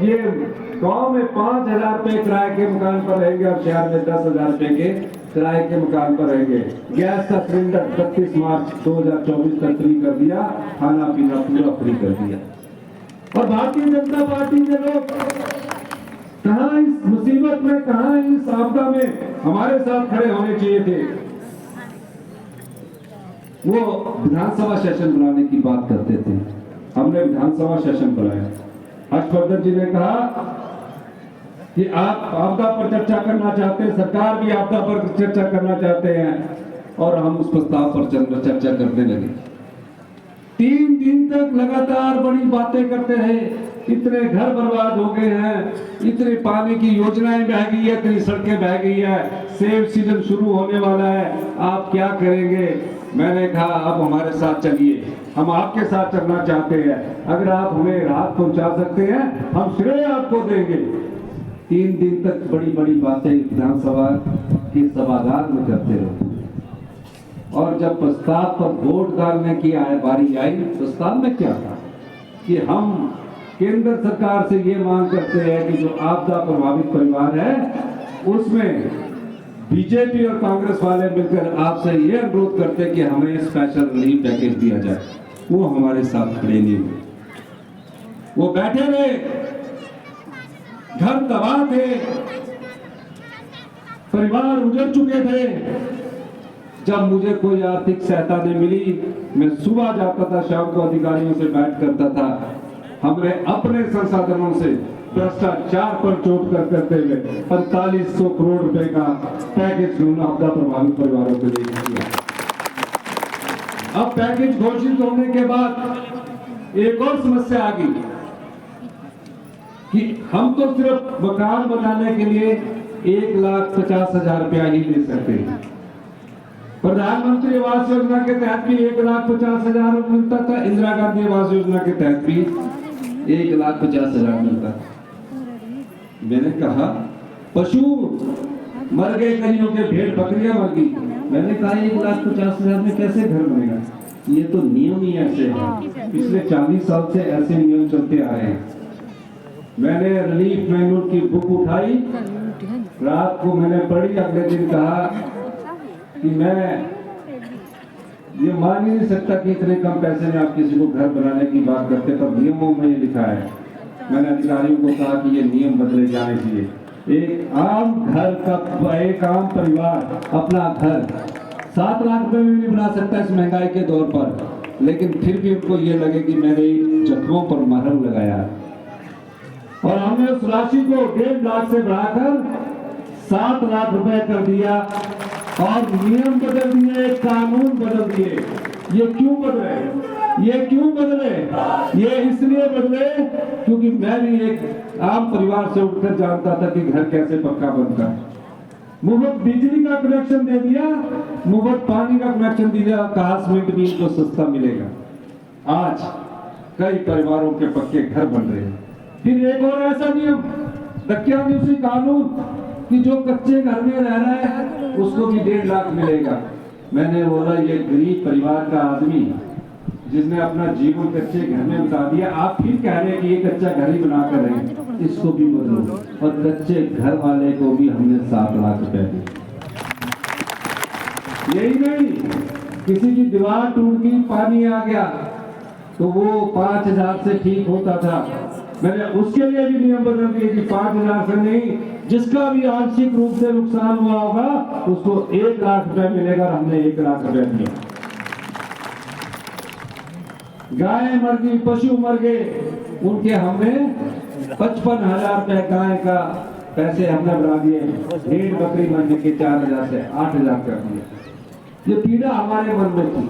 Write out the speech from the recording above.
ये गांव में 5,000 रुपए किराए के मकान पर रहेंगे और शहर में 10,000 रुपए के किराए के मकान पर रहेंगे। गैस का सिलेंडर 31 मार्च 2024 तक फ्री कर दिया, खाना पीना पूरा फ्री कर दिया। और भारतीय जनता पार्टी के लोग कहां इस मुसीबत में, कहां इस आपदा में हमारे साथ खड़े होने चाहिए थे। वो विधानसभा सेशन बुलाने की बात करते थे, हमने विधानसभा सेशन बुलाया। हर्षवर्धन जी ने कहा कि आप आपदा पर चर्चा करना चाहते हैं, सरकार भी आपदा पर चर्चा करना चाहते हैं, और हम उस प्रस्ताव पर चर्चा करने लगे। 3 दिन तक लगातार बड़ी बातें करते रहे, इतने घर बर्बाद हो गए हैं, इतने पानी की योजनाएं बह गई है, इतनी सड़कें बह गई है, सेब सीजन शुरू होने वाला है, आप क्या करेंगे। मैंने कहा अब हमारे साथ चलिए, हम आपके साथ चलना चाहते हैं, अगर आप हमें राहत पहुंचा सकते हैं हम श्रेय आपको देंगे। 3 दिन तक बड़ी बड़ी बातें विधानसभा के सभागार में करते रहे, और जब प्रस्ताव पर वोट डालने की बारी आई, प्रस्ताव में क्या था कि हम केंद्र सरकार से ये मांग करते हैं कि जो आपदा प्रभावित परिवार है उसमें बीजेपी और कांग्रेस वाले मिलकर आपसे ये अनुरोध करते कि हमें स्पेशल रिलीफ पैकेज दिया जाए। वो हमारे साथ खड़े नहीं हुए, वो बैठे रहे, घर तबाह थे, परिवार उजड़ चुके थे। जब मुझे कोई आर्थिक सहायता नहीं मिली, मैं सुबह जाता था, शाम को अधिकारियों से बैठ करता था, हमने अपने संसाधनों से भ्रष्टाचार पर चोट करते हुए 4500 करोड़ रुपए का पैकेज आपदा प्रभावित परिवारों के लिए किया। अब पैकेज घोषित होने के बाद एक और समस्या आ गई कि हम तो सिर्फ मकान बनाने के लिए 1,50,000 रुपया ही ले सकते हैं। प्रधानमंत्री आवास योजना के तहत भी 1,50,000 मिलता था, इंदिरा गांधी आवास योजना के तहत भी 1,50,000 मिलता। मैंने कहा पशु मर गए, कहीं के भेड़ बकरियां मर गई। मैंने कहा 1,50,000 में कैसे घर बनेगा, ये तो नियम ही ऐसे है, पिछले 40 साल से ऐसे नियम चलते आ रहे हैं। मैंने रिलीफ मैनुअल की बुक उठाई, रात को मैंने पढ़ी, अगले दिन कहा कि मैं ये मान ही नहीं सकता कि इतने कम पैसे में आप किसी को घर बनाने की बात करते, पर नियमों में ये लिखा है। मैंने अधिकारियों को कहा कि ये नियम बदले जाने चाहिए। एक आम घर का, एक आम परिवार अपना घर 7 लाख रुपए में भी बना सकता है इस महंगाई के दौर पर, लेकिन फिर भी उनको ये लगे कि मैंने जख्मों पर मरहम लगाया। और हमने उस राशि को 1.5 लाख से बढ़ाकर 7 लाख रुपए कर दिया, और नियम बदल दिए, कानून बदल दिए। ये क्यों बदले? ये क्यों बदले? ये इसलिए बदले क्योंकि मैं भी एक आम परिवार से उठकर जानता था कि घर कैसे पक्का बनता है। मुफ्त बिजली का कनेक्शन दे दिया, मुफ्त पानी का कनेक्शन दिया, कहा सीमेंट भी इनको सस्ता मिलेगा। आज कई परिवारों के पक्के घर बन रहे हैं। फिर एक और ऐसा नियम, दकियानुसी कानून, कि जो कच्चे घर में रह रहा है उसको भी 1.5 लाख मिलेगा। मैंने बोला ये गरीब परिवार का आदमी जिसने अपना जीवन कच्चे घर में बिता दिया, आप फिर कह रहे हैं कि ये कच्चा घर ही बना कर रहे, इसको भी बदलो। और कच्चे घर वाले को भी हमने 7 लाख रुपए दिए। यही नहीं, किसी की दीवार टूट गई, पानी आ गया, तो वो 5,000 से ठीक होता था, मैंने उसके लिए भी नियम बदल दिए कि 5,000 से नहीं, जिसका भी आंशिक रूप से नुकसान हुआ होगा उसको 1 लाख रुपए मिलेगा। हमने 1 लाख रुपए दिया। गाय मर गई, पशु मर गए, उनके हमने 55,000 रुपए गाय का पैसे हमने बढ़ा दिए। भेड़ बकरी मरने के 4,000 से 8,000 कर दिए। ये पीड़ा हमारे मन में थी।